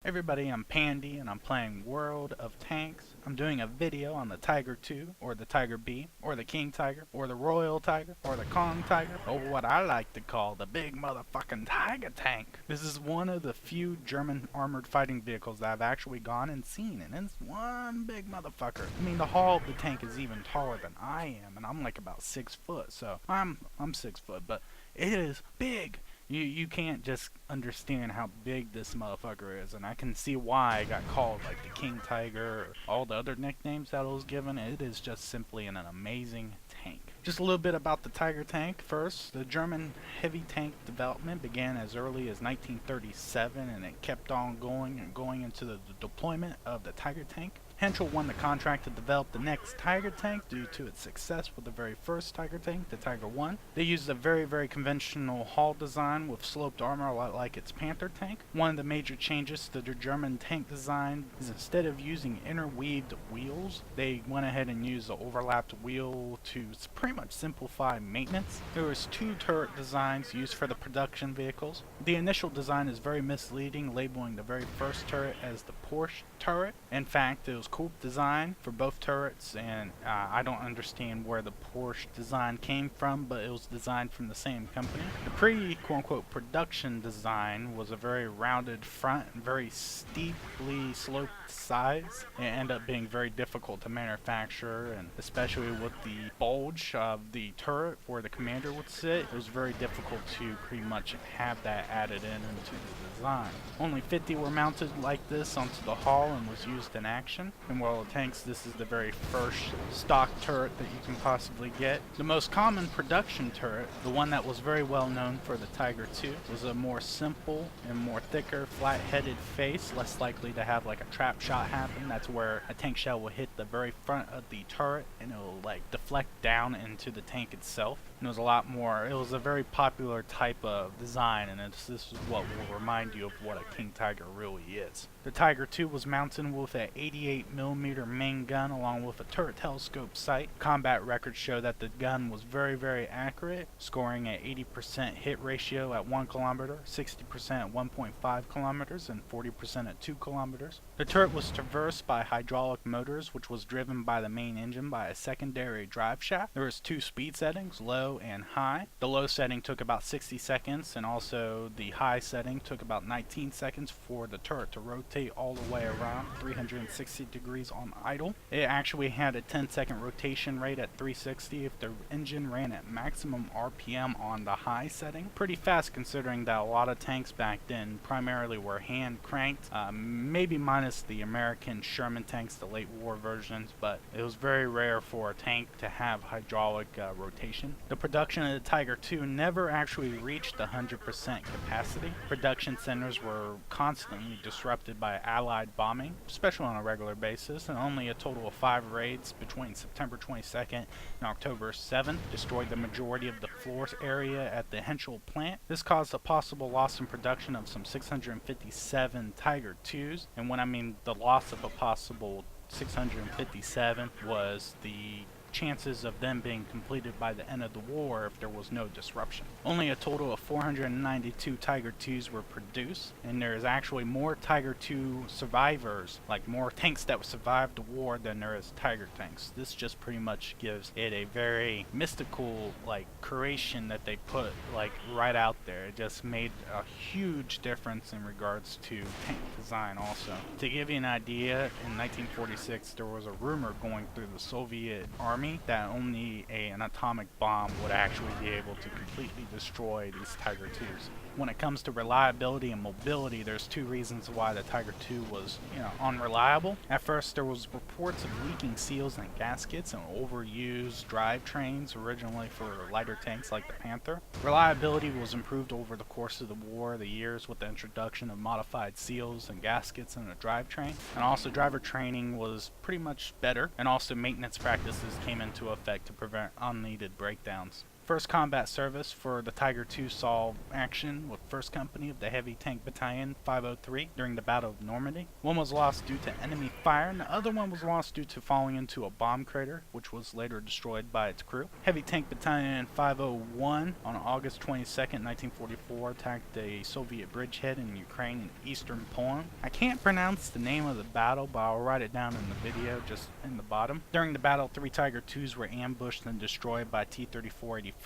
Everybody, I'm Pandy and I'm playing World of Tanks. I'm doing a video on the Tiger II, or the Tiger B, or the King Tiger, or the Royal Tiger, or the Kong Tiger, or what I like to call the big motherfucking Tiger Tank. This is one of the few German armored fighting vehicles that I've actually gone and seen, and it's one big motherfucker. I mean, the hull of the tank is even taller than I am, and I'm like about 6 foot, so I'm 6 foot, but it is big. You can't just understand how big this motherfucker is, and I can see why I got called like the King Tiger or all the other nicknames that I was given. It is just simply an amazing tank. Just a little bit about the Tiger tank first. The German heavy tank development began as early as 1937, and it kept on going into the deployment of the Tiger tank. Henschel won the contract to develop the next Tiger tank due to its success with the very first Tiger tank, the Tiger I. They used a very conventional hull design with sloped armor a lot like its Panther tank. One of the major changes to the German tank design is instead of using interweaved wheels, they went ahead and used an overlapped wheel to pretty much simplify maintenance. There was 2 turret designs used for the production vehicles. The initial design is very misleading, labeling the very first turret as the Porsche turret. In fact, it was coupe design for both turrets, and I don't understand where the Porsche design came from, but it was designed from the same company. The pre-quote-unquote production design was a very rounded front and very steeply sloped sides. It ended up being very difficult to manufacture, and especially with the bulge of the turret where the commander would sit, it was very difficult to pretty much have that added into the design. Only 50 were mounted like this onto the hull and was used in action. In World of Tanks, this is the very first stock turret that you can possibly get. The most common production turret, the one that was very well known for the Tiger II, was a more simple and more thicker flat-headed face, less likely to have like a trap shot happen. That's where a tank shell will hit the very front of the turret and it will like deflect down into the tank itself. And it was a lot more, it was a very popular type of design, and this is what will remind you of what a King Tiger really is. The Tiger II was mounted with an 88mm main gun along with a turret telescope sight. Combat records show that the gun was very accurate, scoring an 80% hit ratio at 1 kilometer, 60% at 1.5 kilometers, and 40% at 2 kilometers. The turret was traversed by hydraulic motors, which was driven by the main engine by a secondary drive shaft. There was 2 speed settings, low and high. The low setting took about 60 seconds, and also the high setting took about 19 seconds for the turret to rotate all the way around 360 degrees on idle. It actually had a 10-second rotation rate at 360 if the engine ran at maximum RPM on the high setting. Pretty fast considering that a lot of tanks back then primarily were hand cranked, maybe minus the American Sherman tanks, the late war versions, but it was very rare for a tank to have hydraulic rotation. The production of the Tiger II never actually reached 100% capacity. Production centers were constantly disrupted by Allied bombing, especially on a regular basis, and only a total of 5 raids between September 22nd and October 7th destroyed the majority of the floor area at the Henschel plant. This caused a possible loss in production of some 657 Tiger IIs, and when I mean the loss of a possible 657 was the chances of them being completed by the end of the war if there was no disruption. Only a total of 492 Tiger IIs were produced, and there is actually more Tiger II survivors, like more tanks that survived the war, than there is Tiger tanks. This just pretty much gives it a very mystical like creation that they put like right out there. It just made a huge difference in regards to tank design also. To give you an idea, in 1946 there was a rumor going through the Soviet army that only an atomic bomb would actually be able to completely destroy these Tiger IIs. When it comes to reliability and mobility, there's 2 reasons why the Tiger II was, unreliable. At first, there was reports of leaking seals and gaskets and overused drivetrains originally for lighter tanks like the Panther. Reliability was improved over the course of the years with the introduction of modified seals and gaskets in the drivetrain. And also driver training was pretty much better, and also maintenance practices came into effect to prevent unneeded breakdowns. First combat service for the Tiger II saw action with 1st Company of the Heavy Tank Battalion 503 during the Battle of Normandy. One was lost due to enemy fire, and the other one was lost due to falling into a bomb crater, which was later destroyed by its crew. Heavy Tank Battalion 501 on August 22nd, 1944 attacked a Soviet bridgehead in Ukraine and eastern Poland. I can't pronounce the name of the battle, but I'll write it down in the video just in the bottom. During the battle, 3 Tiger IIs were ambushed and destroyed by T-34-85.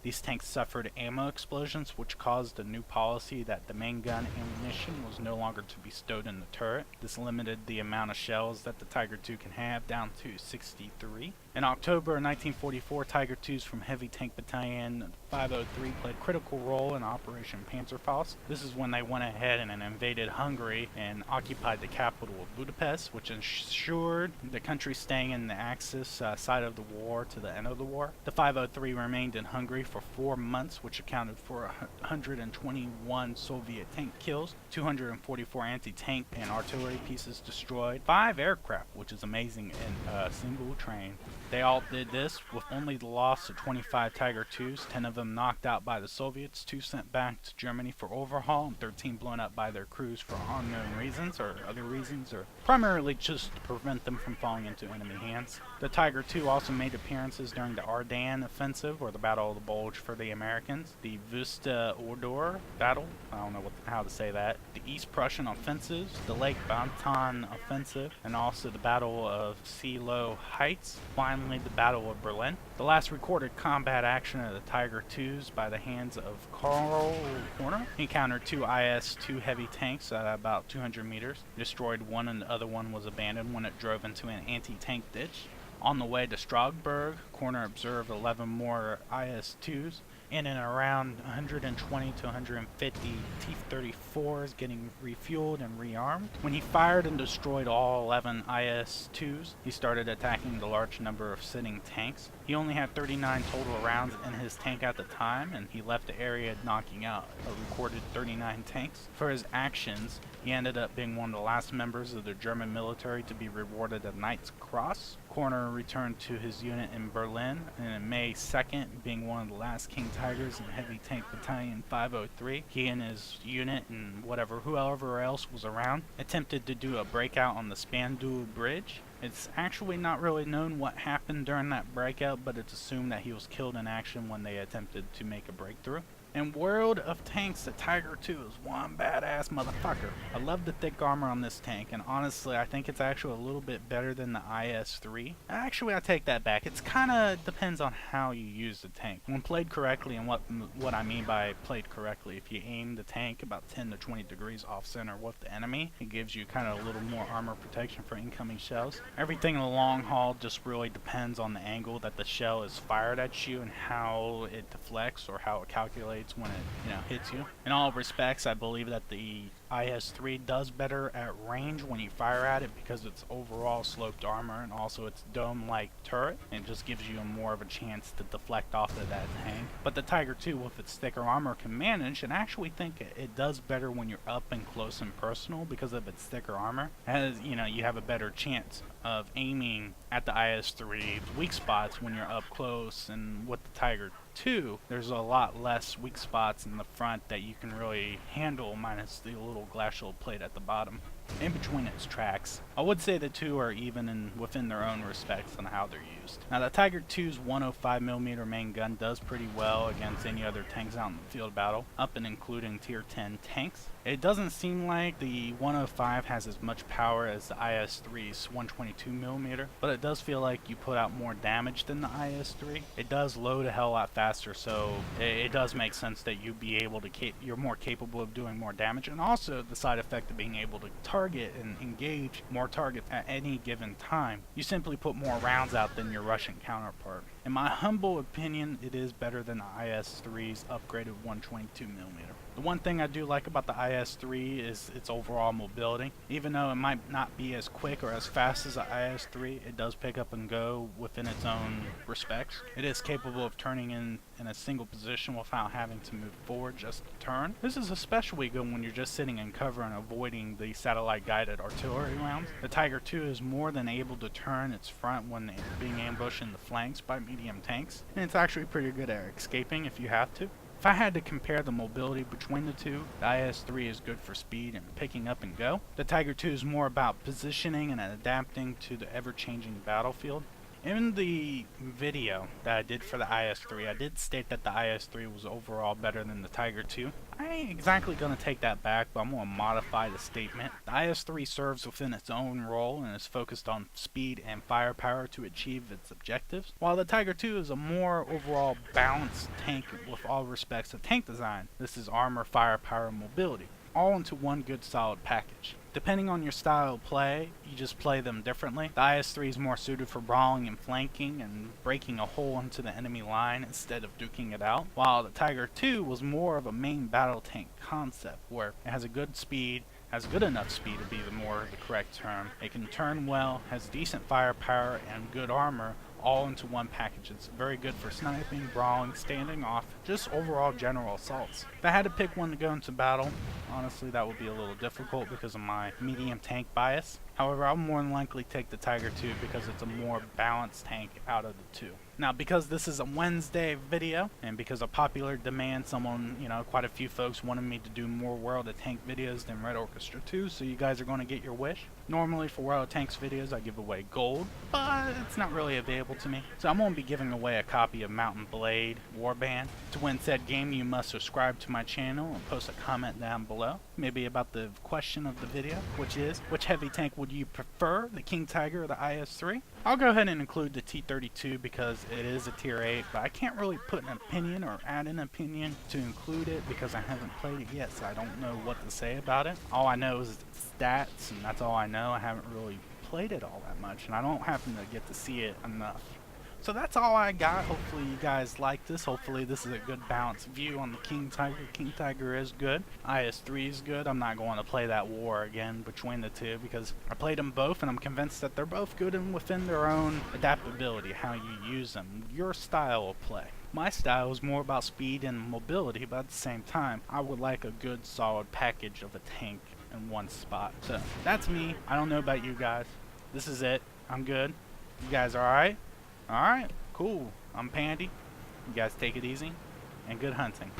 These tanks suffered ammo explosions, which caused a new policy that the main gun ammunition was no longer to be stowed in the turret. This limited the amount of shells that the Tiger II can have down to 63. In October 1944, Tiger IIs from Heavy Tank Battalion 503 played a critical role in Operation Panzerfaust. This is when they went ahead and invaded Hungary and occupied the capital of Budapest, which ensured the country staying in the Axis side of the war to the end of the war. The 503 remained in Hungary for 4 months, which accounted for 121 Soviet tank kills, 244 anti-tank and artillery pieces destroyed, 5 aircraft, which is amazing, in a single train. They all did this with only the loss of 25 Tiger IIs, 10 of them knocked out by the Soviets, 2 sent back to Germany for overhaul, and 13 blown up by their crews for unknown reasons or other reasons, or primarily just to prevent them from falling into enemy hands. The Tiger II also made appearances during the Ardennes offensive, or the Battle of the Bulge for the Americans, the Wusta-Odor battle, I don't know how to say that, the East Prussian offensives, the Lake Bantan offensive, and also the Battle of Seelow Heights, finally the Battle of Berlin. The last recorded combat action of the Tiger IIs by the hands of Karl Korner. He encountered 2 IS-2 heavy tanks at about 200 meters, destroyed one, and the other one was abandoned when it drove into an anti-tank ditch. On the way to Strasbourg, Korner observed 11 more IS-2s, and in around 120 to 150 T-34s getting refueled and rearmed. When he fired and destroyed all 11 IS-2s, he started attacking the large number of sitting tanks. He only had 39 total rounds in his tank at the time, and he left the area knocking out a recorded 39 tanks. For his actions, he ended up being one of the last members of the German military to be rewarded a Knight's Cross. Korner returned to his unit in Berlin, and on May 2nd, being one of the last King Tigers in Heavy Tank Battalion 503, he and his unit and whoever else was around, attempted to do a breakout on the Spandau Bridge. It's actually not really known what happened during that breakout, but it's assumed that he was killed in action when they attempted to make a breakthrough. In World of Tanks, the Tiger II is one badass motherfucker. I love the thick armor on this tank, and honestly, I think it's actually a little bit better than the IS-3. Actually, I take that back. It's kinda depends on how you use the tank. When played correctly, and what I mean by played correctly, if you aim the tank about 10 to 20 degrees off center with the enemy, it gives you kind of a little more armor protection for incoming shells. Everything in the long haul just really depends on the angle that the shell is fired at you and how it deflects or how it calculates when it hits you. In all respects, I believe that the IS-3 does better at range when you fire at it because it's overall sloped armor and also its dome-like turret, and it just gives you more of a chance to deflect off of that tank. But the Tiger II, with its thicker armor, can manage, and I actually think it does better when you're up and close and personal because of its thicker armor. As you have a better chance of aiming at the IS-3's weak spots when you're up close, and with the Tiger II, there's a lot less weak spots in the front that you can really handle, minus the little glacial plate at the bottom in between its tracks. I would say the two are even within their own respects on how they're used. Now the Tiger II's 105mm main gun does pretty well against any other tanks out in the field battle, up and including tier 10 tanks. It doesn't seem like the 105 has as much power as the IS-3's 122mm, but it does feel like you put out more damage than the IS-3. It does load a hell lot faster, so it does make sense that you're more capable of doing more damage, and also the side effect of being able to target and engage more targets at any given time. You simply put more rounds out than your Russian counterpart. In my humble opinion, it is better than the IS-3's upgraded 122mm. The one thing I do like about the IS-3 is its overall mobility. Even though it might not be as quick or as fast as the IS-3, it does pick up and go within its own respects. It is capable of turning in a single position without having to move forward just to turn. This is especially good when you're just sitting in cover and avoiding the satellite guided artillery rounds. The Tiger II is more than able to turn its front when being ambushed in the flanks by medium tanks, and it's actually pretty good at escaping if you have to. If I had to compare the mobility between the two, the IS-3 is good for speed and picking up and go. The Tiger II is more about positioning and adapting to the ever-changing battlefield. In the video that I did for the IS-3, I did state that the IS-3 was overall better than the Tiger II. I ain't exactly going to take that back, but I'm going to modify the statement. The IS-3 serves within its own role and is focused on speed and firepower to achieve its objectives, while the Tiger II is a more overall balanced tank with all respects of tank design. This is armor, firepower, and mobility, all into one good solid package. Depending on your style of play, you just play them differently. The IS-3 is more suited for brawling and flanking and breaking a hole into the enemy line instead of duking it out, while the Tiger II was more of a main battle tank concept where it has a good speed, has good enough speed to be the correct term. It can turn well, has decent firepower and good armor, all into one package. It's very good for sniping, brawling, standing off, just overall general assaults. If I had to pick one to go into battle, honestly that would be a little difficult because of my medium tank bias. However, I'll more than likely take the Tiger II because it's a more balanced tank out of the two. Now, because this is a Wednesday video, and because of popular demand, quite a few folks wanted me to do more World of Tank videos than Red Orchestra 2, so you guys are going to get your wish. Normally for World of Tanks videos, I give away gold, but it's not really available to me. So I'm going to be giving away a copy of Mountain Blade Warband. To win said game, you must subscribe to my channel and post a comment down below, maybe about the question of the video, which is, which heavy tank would you prefer, the King Tiger or the IS-3? I'll go ahead and include the T-32 because it is a tier 8, but I can't really put an opinion or add an opinion to include it because I haven't played it yet, so I don't know what to say about it. All I know is its stats, and that's all I know. I haven't really played it all that much, and I don't happen to get to see it enough. So that's all I got. Hopefully you guys like this. Hopefully this is a good balanced view on the King Tiger. King Tiger is good. IS-3 is good. I'm not going to play that war again between the two because I played them both and I'm convinced that they're both good and within their own adaptability, how you use them, your style of play. My style is more about speed and mobility, but at the same time, I would like a good solid package of a tank in one spot. So that's me. I don't know about you guys. This is it. I'm good. You guys alright? Alright, cool. I'm Pandy. You guys take it easy, and good hunting.